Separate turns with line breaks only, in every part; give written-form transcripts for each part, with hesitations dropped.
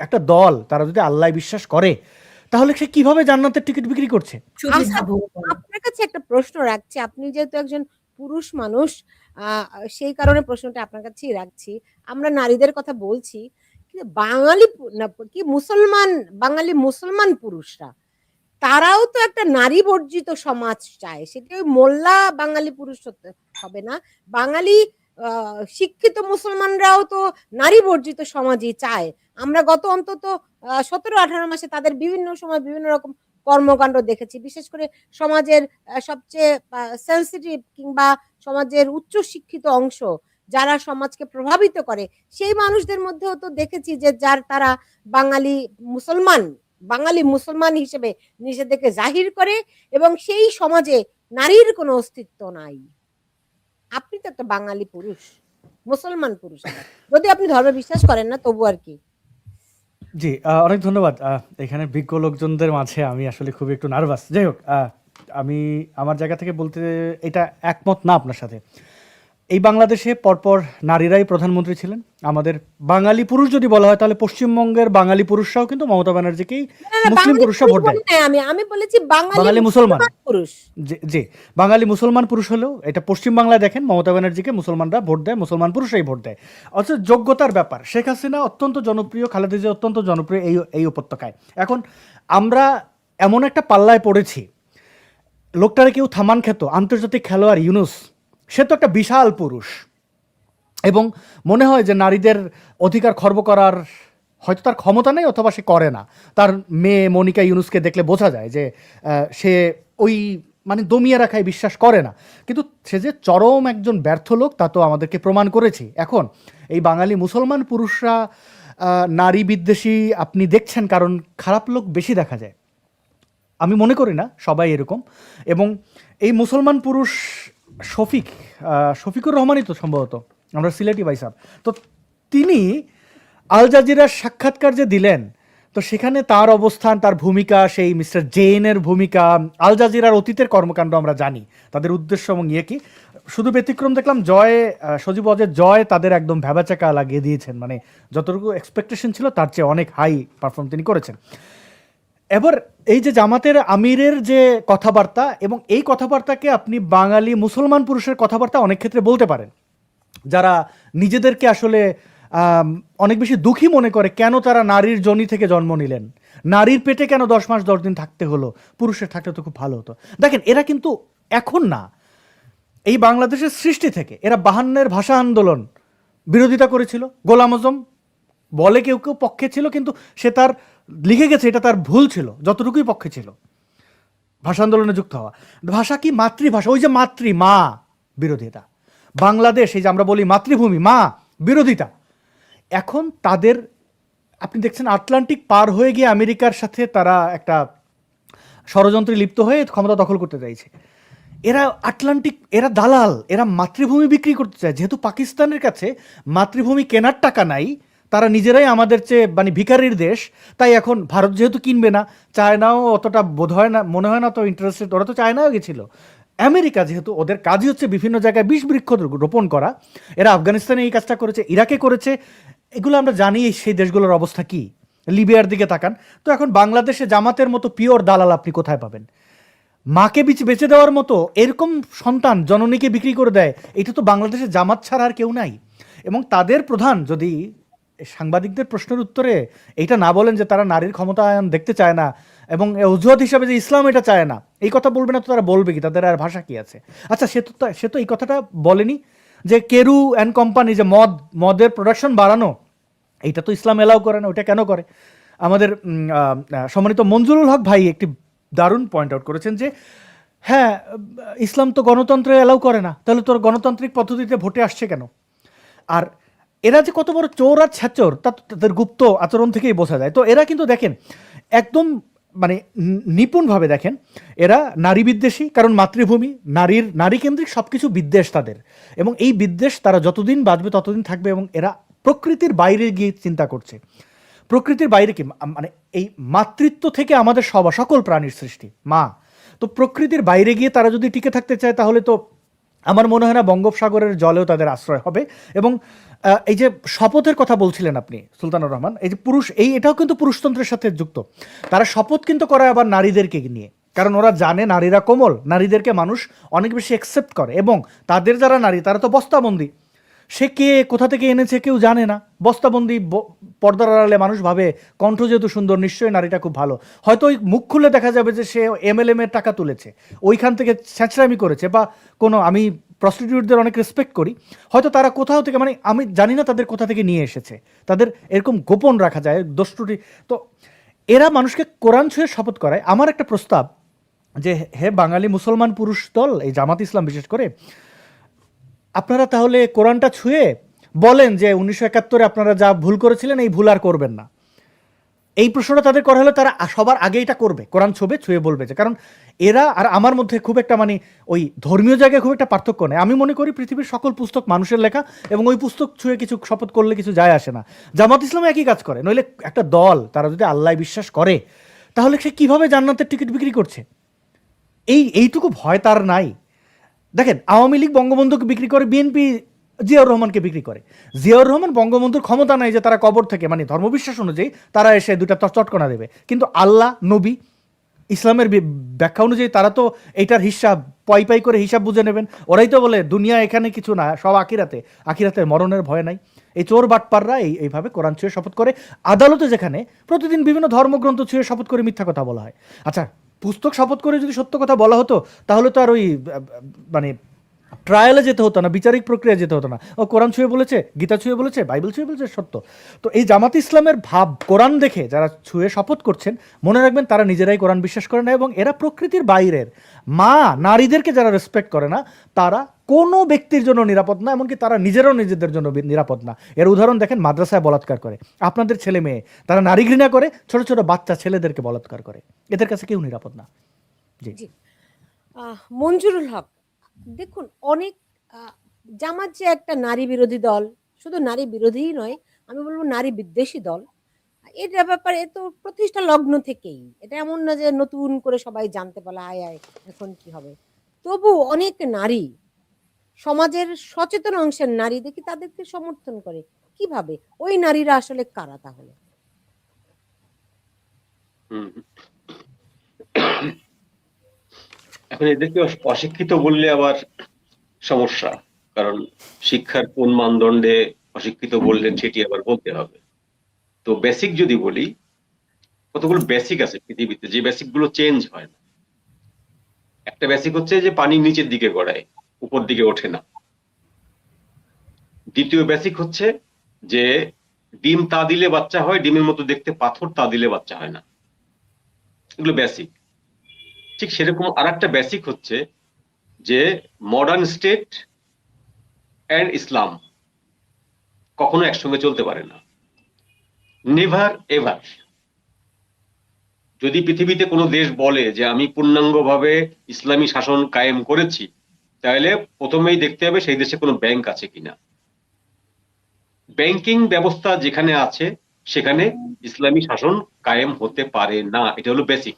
একটা দল তারা যদি আল্লাহ বিশ্বাস করে তাহলে সে কিভাবে জান্নাতের টিকিট বিক্রি করছে?
আপনার কাছে একটা প্রশ্ন রাখছি, আপনি যেহেতু একজন পুরুষ মানুষ, সেই কারণে প্রশ্নটা আপনার কাছেই রাখছি। আমরা নারীদের কথা বলছি, কিন্তু বাঙালি কি মুসলমান, বাঙালি মুসলমান পুরুষরা তারাও তো একটা নারী বর্জিত সমাজ চায়। সেটা ওই মোল্লা বাঙালি পুরুষ হতে হবে না, বাঙালি শিক্ষিত মুসলমানরাও তো নারী বর্জিত সমাজই চায়। আমরা গত অন্তত 17-18 মাসে তাদের বিভিন্ন সময় বিভিন্ন রকম কর্মকাণ্ড দেখেছি। বিশেষ করে সমাজের সবচেয়ে সেন্সিটিভ কিংবা সমাজের উচ্চ শিক্ষিত অংশ যারা সমাজকে প্রভাবিত করে, সেই মানুষদের মধ্যেও তো দেখেছি যে তারা বাঙালি মুসলমান হিসেবে নিজেদেরকে জাহির করে, এবং সেই সমাজে নারীর কোনো অস্তিত্ব নাই। আপনি তো একটা বাঙালি পুরুষ, মুসলমান পুরুষ, যদি আপনি ধর্মে বিশ্বাস করেন না তবু আর কি।
জি, অনেক ধন্যবাদ। এখানে বিজ্ঞ লোকজনদের মাঝে আমি আসলে খুবই একটু নার্ভাস। যাই হোক, আমি আমার জায়গা থেকে বলতে এটা একমত না আপনার সাথে। এই বাংলাদেশে পরপর নারীরাই প্রধানমন্ত্রী ছিলেন। আমাদের বাঙালি পুরুষ যদি বলা হয় তাহলে পশ্চিমবঙ্গের বাঙালি পুরুষরাও কিন্তু মমতা ব্যানার্জিকেই, মুসলিম পুরুষরা ভোট দেয়।
আমি বলেছি
বাঙালি মুসলমান
পুরুষ।
জি, বাঙালি মুসলমান পুরুষ হলেও এটা পশ্চিম বাংলায় দেখেন মমতা ব্যানার্জিকে মুসলমানরা ভোট দেয়, মুসলমান পুরুষরাই ভোট দেয়। অথচ যোগ্যতার ব্যাপার, শেখ হাসিনা অত্যন্ত জনপ্রিয়, খালেদা জিয়া অত্যন্ত জনপ্রিয় এই উপত্যকায়। এখন আমরা এমন একটা পাল্লায় পড়েছি, লোকটারে কেউ থামান খেত, আন্তর্জাতিক খেলোয়াড় ইউনুস, সে তো একটা বিশাল পুরুষ, এবং মনে হয় যে নারীদের অধিকার খর্ব করার হয়তো তার ক্ষমতা নেই অথবা সে করে না। তার মেয়ে মনিকা ইউনুসকে দেখলে বোঝা যায় যে সে ওই মানে দমিয়ে রাখায় বিশ্বাস করে না। কিন্তু সে যে চরম একজন ব্যর্থ লোক তা তো আমাদেরকে প্রমাণ করেছি। এখন এই বাঙালি মুসলমান পুরুষরা নারী বিদ্বেষী আপনি দেখছেন কারণ খারাপ লোক বেশি দেখা যায়। আমি মনে করি না সবাই এরকম। এবং এই মুসলমান পুরুষ শফিকুর রহমানই তো সম্ভবত, আমরা সিলেটি ভাই সাহেব, তো তিনি আল জাজিরার সাক্ষাৎকার যে দিলেন, তো সেখানে তার অবস্থান, তার ভূমিকা, সেই মিস্টার জেনের ভূমিকা, আল জাজিরার অতীতের কর্মকাণ্ড আমরা জানি, তাদের উদ্দেশ্য এবং ইয়ে কি। শুধু ব্যতিক্রম দেখলাম সজীব অজয় জয় তাদের একদম ভ্যাবাচাকা লাগিয়ে দিয়েছেন, মানে যতটুকু এক্সপেকটেশন ছিল তার চেয়ে অনেক হাই পারফর্ম তিনি করেছেন। এবার এই যে জামাতের আমিরের যে কথাবার্তা, এবং এই কথাবার্তাকে আপনি বাঙালি মুসলমান পুরুষের কথাবার্তা অনেক ক্ষেত্রে বলতে পারেন, যারা নিজেদেরকে আসলে অনেক বেশি দুঃখী মনে করে কেন তারা নারীর যোনি থেকে জন্ম নিলেন, নারীর পেটে কেন 10 মাস 10 দিন থাকতে হলো, পুরুষের থাকলে তো খুব ভালো হতো। দেখেন, এরা কিন্তু এখন না, এই বাংলাদেশের সৃষ্টি থেকে এরা 52-এর ভাষা আন্দোলন বিরোধিতা করেছিল। গোলাম আজম বলে কেউ কেউ পক্ষে ছিল, কিন্তু সে তার লিখে গেছে এটা তার ভুল ছিল, যতটুকুই পক্ষে ছিল ভাষা আন্দোলনে যুক্ত হওয়া। ভাষা কি? মাতৃভাষা, ওই যে মা বিরোধিতা। বাংলাদেশ, এই যে আমরা বলি মাতৃভূমি, মা বিরোধিতা। এখন তাদের আপনি দেখছেন আটলান্টিক পার হয়ে গিয়ে আমেরিকার সাথে তারা একটা ষড়যন্ত্রে লিপ্ত হয়ে ক্ষমতা দখল করতে চাইছে। এরা দালাল, এরা মাতৃভূমি বিক্রি করতে চায়। যেহেতু পাকিস্তানের কাছে মাতৃভূমি কেনার টাকা নাই, তারা নিজেরাই আমাদের চেয়ে মানে ভিখারির দেশ, তাই এখন ভারত যেহেতু কিনবে না, চায়নাও অতটা বোধ হয় না, মনে হয় না তো ইন্টারেস্টেড, ওরা তো চায়নাও গেছিল। আমেরিকা যেহেতু ওদের কাজই হচ্ছে বিভিন্ন জায়গায় বিষ বৃক্ষ রোপণ করা, এরা আফগানিস্তানে এই কাজটা করেছে, ইরাকে করেছে, এগুলো আমরা জানি সেই দেশগুলোর অবস্থা কি। লিবিয়ার দিকে তাকান। তো এখন বাংলাদেশে জামাতের মতো পিওর দালাল আপনি কোথায় পাবেন? মাকে বেঁচে দেওয়ার মতো এরকম সন্তান জননীকে বিক্রি করে দেয়, এটা তো বাংলাদেশে জামাত ছাড়া আর কেউ নাই। এবং তাদের প্রধান যদি সাংবাদিকদের প্রশ্নের উত্তরে এইটা না বলেন যে তারা নারীর ক্ষমতায়ন দেখতে চায় না, এবং অজুহাত হিসাবে যে ইসলাম এটা চায় না, এই কথা বলবে না তো তারা বলবে কি? তাদের আর ভাষা কি আছে? আচ্ছা, সে তো এই কথাটা বলেনি যে কেরু অ্যান্ড কোম্পানি যে মদের প্রোডাকশন বাড়ানো, এইটা তো ইসলাম এলাও করে না, ওইটা কেন করে? আমাদের সম্মানিত মঞ্জুরুল হক ভাই একটি দারুণ পয়েন্ট আউট করেছেন যে হ্যাঁ, ইসলাম তো গণতন্ত্রে এলাও করে না, তাহলে তোর গণতান্ত্রিক পদ্ধতিতে ভোটে আসছে কেন? আর এরা যে কত বড় চোর আর ছ্যাচোর তা তাদের গুপ্ত আচরণ থেকেই বোঝা যায়। তো এরা কিন্তু দেখেন একদম মানে নিপুণভাবে দেখেন, এরা নারী বিদ্বেষী, কারণ মাতৃভূমি, নারী কেন্দ্রিক সব কিছু বিদ্বেষ তাদের, এবং এই বিদ্বেষ তারা যতদিন বাঁচবে ততদিন থাকবে। এবং এরা প্রকৃতির বাইরে গিয়ে চিন্তা করছে। প্রকৃতির বাইরে কি? মানে এই মাতৃত্ব থেকে আমাদের সকল প্রাণীর সৃষ্টি মা, তো প্রকৃতির বাইরে গিয়ে তারা যদি টিকে থাকতে চায় তাহলে তো আমার মনে হয় না বঙ্গোপসাগরের জলেও তাদের আশ্রয় হবে। এবং এই যে শপথের কথা বলছিলেন আপনি সুলতানুর রহমান, এই যে এটাও কিন্তু পুরুষতন্ত্রের সাথে যুক্ত। তারা শপথ কিন্তু করে আবার নারীদেরকে নিয়ে, কারণ ওরা জানে নারীরা কোমল, নারীদেরকে মানুষ অনেক বেশি অ্যাকসেপ্ট করে, এবং তাদের যারা নারী তারা তো বস্তাবন্দি, সে কে কোথা থেকে এনেছে কেউ জানে না, বস্তাবন্দি পর্দার আড়ালে মানুষ ভাবে কণ্ঠ যেহেতু সুন্দর নিশ্চয়ই নারীটা খুব ভালো, হয়তো ওই মুখ খুলে দেখা যাবে যে সে এমএলএম এর টাকা তুলেছে, ওইখান থেকে ছ্যাঁচড়ামি করেছে, বা কোনো, আমি প্রস্টিটিউটদের অনেক রেসপেক্ট করি, হয়তো তারা কোথাও থেকে, মানে আমি জানি না তাদের কোথা থেকে নিয়ে এসেছে, তাদের এরকম গোপন রাখা যায় দোষ ত্রুটি। তো এরা মানুষকে কোরআন ছুঁয়ে শপথ করায়। আমার একটা প্রস্তাব যে হে বাঙালি মুসলমান পুরুষ দল, এই জামাত ইসলাম বিশেষ করে, আপনারা তাহলে কোরআনটা ছুঁয়ে বলেন যে 1971-এ আপনারা যা ভুল করেছিলেন এই ভুল আর করবেন না। এই প্রশ্নটা তাদের করা হলে তারা সবার আগে এটা করবে, কোরআন ছুঁয়ে বলবে যে, কারণ এরা আর আমার মধ্যে খুব একটা, মানে ওই ধর্মীয় জায়গায় খুব একটা পার্থক্য নেই। আমি মনে করি পৃথিবীর সকল পুস্তক মানুষের লেখা, এবং ওই পুস্তক ছুঁয়ে কিছু শপথ করলে কিছু যায় আসে না। জামাত ইসলাম একই কাজ করে। নইলে একটা দল তারা যদি আল্লাহ বিশ্বাস করে, তাহলে সে কিভাবে জান্নাতের টিকিট বিক্রি করছে? এইটুকু ভয় তার নাই। দেখেন, আওয়ামী লীগ বঙ্গবন্ধুকে বিক্রি করে, বিএনপি জিয়াউর রহমানকে বিক্রি করে। জিয়াউর রহমান বঙ্গবন্ধুর ক্ষমতা নাই যে তারা কবর থেকে, মানে ধর্মবিশ্বাস অনুযায়ী তারা এসে দুটা চটকনা দেবে, কিন্তু আল্লাহ, নবী, ইসলামের ব্যাখ্যা অনুযায়ী তারা তো এইটার হিসাব পাই করে হিসাব বুঝে নেবেন। ওরাই তো বলে দুনিয়া এখানে কিছু না, সব আখিরাতে, আখিরাতে মরণের ভয় নাই। এই চোর বাটপাররা এইভাবে কোরআন ছুঁয়ে শপথ করে। আদালতে যেখানে প্রতিদিন বিভিন্ন ধর্মগ্রন্থ ছুঁয়ে শপথ করে মিথ্যা কথা বলা হয়। আচ্ছা, পুস্তক শপথ করে যদি সত্য কথা বলা হতো, তাহলে তো আর ওই মানে ট্রায়ালে যেতে হতো না, বিচারিক প্রক্রিয়া যেতে হতো না। ও কোরআন ছুঁয়ে বলেছে, গীতা ছুঁয়ে বলেছে, বাইবেল ছুঁয়ে বলেছে, সত্য। তো এই জামাত ইসলামের ভাব, কোরআন দেখে যারা ছুঁয়ে শপথ করছেন, মনে রাখবেন তারা নিজেরাই কোরআন বিশ্বাস করে না, এবং এরা প্রকৃতির বাইরের। মা, নারীদেরকে যারা রেসপেক্ট করে না, তারা কোনো ব্যক্তির জন্য নিরাপদ না, এমনকি তারা নিজেরাও নিজেদের জন্য নিরাপদ না। এর উদাহরণ দেখেন, মাদ্রাসায় বলাৎকার করে, আপনাদের ছেলে মেয়ে, তারা নারী ঘৃণা করে, ছোট ছোট বাচ্চা ছেলেদেরকে বলাৎকার করে, এদের কাছে কেউ নিরাপদ না। জি।
মঞ্জুরুল হক, দেখুন অনেক জামাত যে একটা নারী বিরোধী দল, শুধু নারী বিরোধীই নয়, আমি বলবো নারী বিদ্বেষী দল। এটা ব্যাপারে তো প্রতিষ্ঠা লগ্ন থেকেই, এটা এমন না যে নতুন করে সবাই জানতে পারলো আয় আয় এখন কি হবে। তবু অনেক নারী, সমাজের সচেতন অংশের নারী দেখি তাদেরকে সমর্থন করে। কিভাবে? ওই নারীরা আসলে কারা তাহলে?
এখন এদেরকে অশিক্ষিত বললে আবার সমস্যা, কারণ শিক্ষার কোন মানদণ্ডে অশিক্ষিত বললেন সেটি আবার বলতে হবে। তো বেসিক যদি বলি, কতগুলো বেসিক আছে পৃথিবীতে যে বেসিক গুলো চেঞ্জ হয় না। একটা বেসিক হচ্ছে যে পানি নিচের দিকে গড়ায়, উপর দিকে ওঠে না। দ্বিতীয় বেসিক হচ্ছে যে ডিম তা দিলে বাচ্চা হয়, ডিমের মতো দেখতে পাথর তা দিলে বাচ্চা হয় না। এগুলো বেসিক। ঠিক সেরকম আর একটা বেসিক হচ্ছে যে মডার্ন স্টেট অ্যান্ড ইসলাম কখনো একসঙ্গে চলতে পারে না, নেভার এভার। যদি পৃথিবীতে কোনো দেশ বলে যে আমি পূর্ণাঙ্গভাবে ইসলামী শাসন কায়েম করেছি, তাহলে প্রথমেই দেখতে হবে সেই দেশে কোনো ব্যাংক আছে কিনা। ব্যাংকিং ব্যবস্থা যেখানে আছে সেখানে ইসলামী শাসন কায়েম হতে পারে না, এটা হলো বেসিক।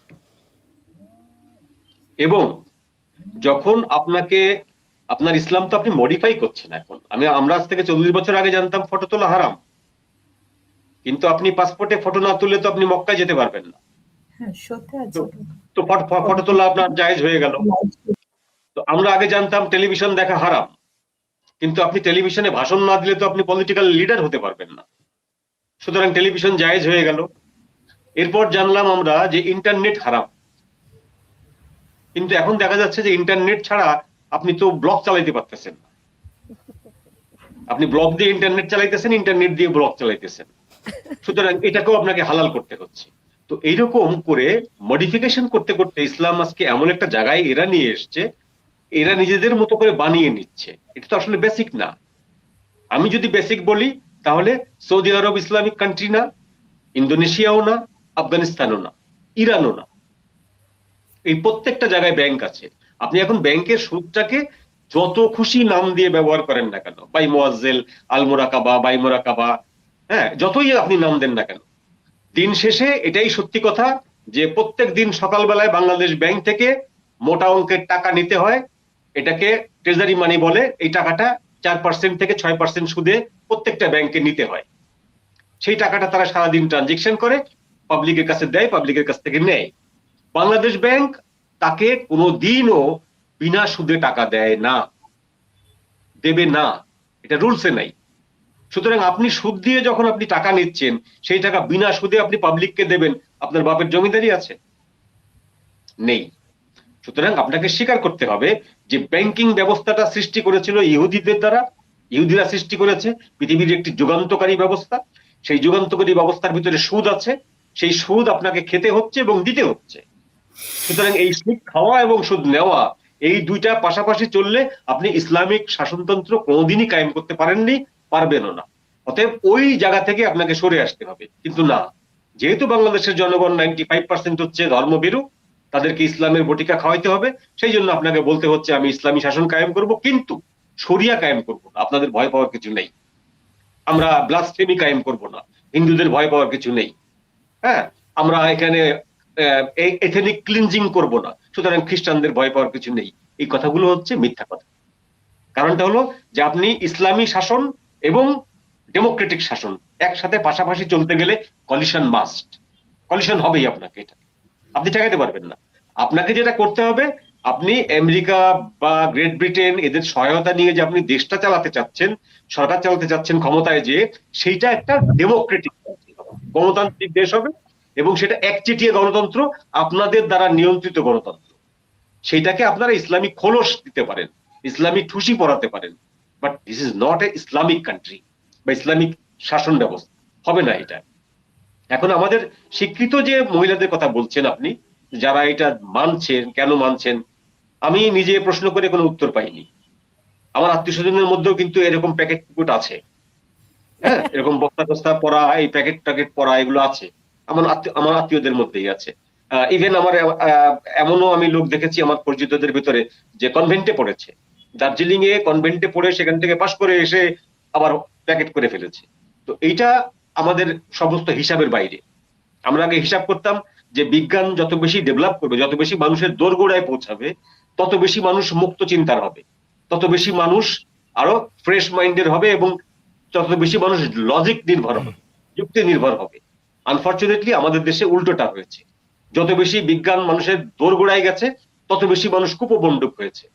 এবং যখন আপনার ইসলাম তো আপনি মডিফাই করছেন। এখন আমরা আজ থেকে 40 বছর আগে জানতাম ফটো তোলা হারাম, কিন্তু আপনি পাসপোর্টে ফটো না তুললে তো আপনি মক্কায় যেতে পারবেন না। তো ফটো তোলা আপনার জায়েজ হয়ে গেল। তো আমরা আগে জানতাম টেলিভিশন দেখা হারাম, কিন্তু আপনি টেলিভিশনে ভাষণ না দিলে তো আপনি পলিটিক্যাল লিডার হতে পারবেন না, সুতরাং টেলিভিশন জায়েজ হয়ে গেল। এরপর জানলাম আমরা যে ইন্টারনেট হারাম, কিন্তু এখন দেখা যাচ্ছে যে ইন্টারনেট ছাড়া আপনি তো ব্লগ চালাইতে পারতেছেন না। আপনি ব্লগ দিয়ে ইন্টারনেট চালাইতেছেন, ইন্টারনেট দিয়ে ব্লগ চালাইতেছেন, সুতরাং এটাকেও আপনাকে হালাল করতে হচ্ছে। তো এইরকম করে মডিফিকেশন করতে করতে ইসলাম আজকে এমন একটা জায়গায় এরা নিয়ে এসছে, এরা নিজেদের মতো করে বানিয়ে নিচ্ছে। এটা তো আসলে বেসিক না। আমি যদি বেসিক বলি তাহলে সৌদি আরব ইসলামিক কান্ট্রি না, ইন্দোনেশিয়াও না, আফগানিস্তানও না, ইরানও না। এই প্রত্যেকটা জায়গায় ব্যাংক আছে। আপনি এখন ব্যাংকের সুদটাকে যত খুশি নাম দিয়ে ব্যবহার করেন না কেন, বাই মোয়াজ্জেল, আল মোরাকাবা, বাই মোরাকাবা, হ্যাঁ, যতই আপনি নাম দেন না কেন, দিন শেষে এটাই সত্যি কথা যে প্রত্যেক দিন সকালবেলায় বাংলাদেশ ব্যাংক থেকে মোটা অঙ্কের টাকা নিতে হয় এটাকে ট্রেজারি মানি বলে। এই টাকাটা 4% থেকে 6% সুদে প্রত্যেকটা ব্যাংকে নিতে হয়। সেই টাকাটা তারা সারাদিন ট্রানজেকশন করে, পাবলিকের কাছে দেয়, পাবলিকের কাছ থেকে নেয়। বাংলাদেশ ব্যাংক তাকে কোনোদিনও বিনা সুদে টাকা দেয় না, দেবে না, এটা রুলসে নাই। সুতরাং আপনি সুদ দিয়ে যখন আপনি টাকা নিচ্ছেন, সেই টাকা বিনা সুদে আপনি পাবলিককে দেবেন, আপনার বাপের জমিদারি আছে? নেই। সুতরাং আপনাকে স্বীকার করতে হবে যে ব্যাংকিং ব্যবস্থাটা সৃষ্টি করেছিল ইহুদিদের দ্বারা, ইহুদিরা সৃষ্টি করেছে পৃথিবীর একটি যুগান্তকারী ব্যবস্থা। সেই যুগান্তকারী ব্যবস্থার ভিতরে সুদ আছে, সেই সুদ আপনাকে খেতে হচ্ছে এবং দিতে হচ্ছে। সুতরাং এই সুদ খাওয়া এবং সুদ নেওয়া, এই দুইটা পাশাপাশি চললে আপনি ইসলামিক শাসনতন্ত্র কোনোদিনই কায়েম করতে পারেননি, পারবেনও না। অতএব ওই জায়গা থেকে আপনাকে সরে আসতে হবে। কিন্তু না, যেহেতু বাংলাদেশের জনগণ 95% হচ্ছে ধর্মভীরু, তাদেরকে ইসলামের বটিকা খাওয়াইতে হবে, সেই জন্য আপনাকে বলতে হচ্ছে আমি ইসলামী শাসন কায়েম করব, কিন্তু শরিয়া কায়েম করব না। আপনাদের ভয় পাওয়ার কিছু নেই। আমরা ব্লাসফেমি কায়েম করব না, হিন্দুদের ভয় পাওয়ার কিছু নেই। হ্যাঁ, আমরা এখানে এথেনিক ক্লিনজিং করব না, সুতরাং খ্রিস্টানদের ভয় পাওয়ার কিছু নেই। এই কথাগুলো হচ্ছে মিথ্যা কথা। কারণটা হলো যে আপনি ইসলামী শাসন এবং ডেমোক্রেটিক শাসন একসাথে পাশাপাশি চলতে গেলে কলিশন মাস্ট, কলিশন হবেই। আপনাকে এটা আপনি ঠেকাইতে পারবেন না। আপনাকে যেটা করতে হবে, আপনি আমেরিকা বা গ্রেট ব্রিটেন এদের সহায়তা নিয়ে যে আপনি দেশটা চালাতে চাচ্ছেন, সরকার চালাতে চাচ্ছেন ক্ষমতায়, যে সেইটা একটা ডেমোক্রেটিক গণতান্ত্রিক দেশ হবে, এবং সেটা একচেটিয়া গণতন্ত্র, আপনাদের দ্বারা নিয়ন্ত্রিত গণতন্ত্র। সেইটাকে আপনারা ইসলামিক খোলস দিতে পারেন, ইসলামিক ঠুসি পড়াতে পারেন, but this is not a Islamic country বা ইসলামিক শাসন ব্যবস্থা হবে না এটা। এখন আমাদের স্বীকৃত যে মহিলাদের কথা বলছেন আপনি, যারা এটা মানছেন, কেন মানছেন, আমি নিজে প্রশ্ন করে কোনো উত্তর পাইনি। আমার আত্মীয় স্বজনের মধ্যেও কিন্তু এরকম প্যাকেট টুকুট আছে। হ্যাঁ, এরকম বস্তা টস্তা পড়া, এই প্যাকেট ট্যাকেট পড়া, এগুলো আছে আমার আত্মীয়দের মধ্যেই আছে। ইভেন আমার এমনও আমি লোক দেখেছি আমার পরিচিতদের ভিতরে যে কনভেন্টে পড়েছে, দার্জিলিং এ কনভেন্টে পড়ে সেখান থেকে পাশ করে এসে আবার প্যাকেট করে ফেলেছে। তো এইটা আমাদের সমস্ত হিসাবের বাইরে। আমরা আগে হিসাব করতাম যে বিজ্ঞান যত বেশি ডেভেলপ করবে, যত বেশি মানুষের দোরগোড়ায় পৌঁছাবে, তত বেশি মানুষ মুক্ত চিন্তার হবে, তত বেশি মানুষ আরো ফ্রেশ মাইন্ডের হবে, এবং তত বেশি মানুষ লজিক নির্ভর হবে, যুক্তি নির্ভর হবে। আনফরচুনেটলি আমাদের দেশে উল্টোটা হয়েছে। যত বেশি বিজ্ঞান মানুষের দোরগোড়ায় গেছে, তত বেশি মানুষ কুপবন্দুক হয়েছে।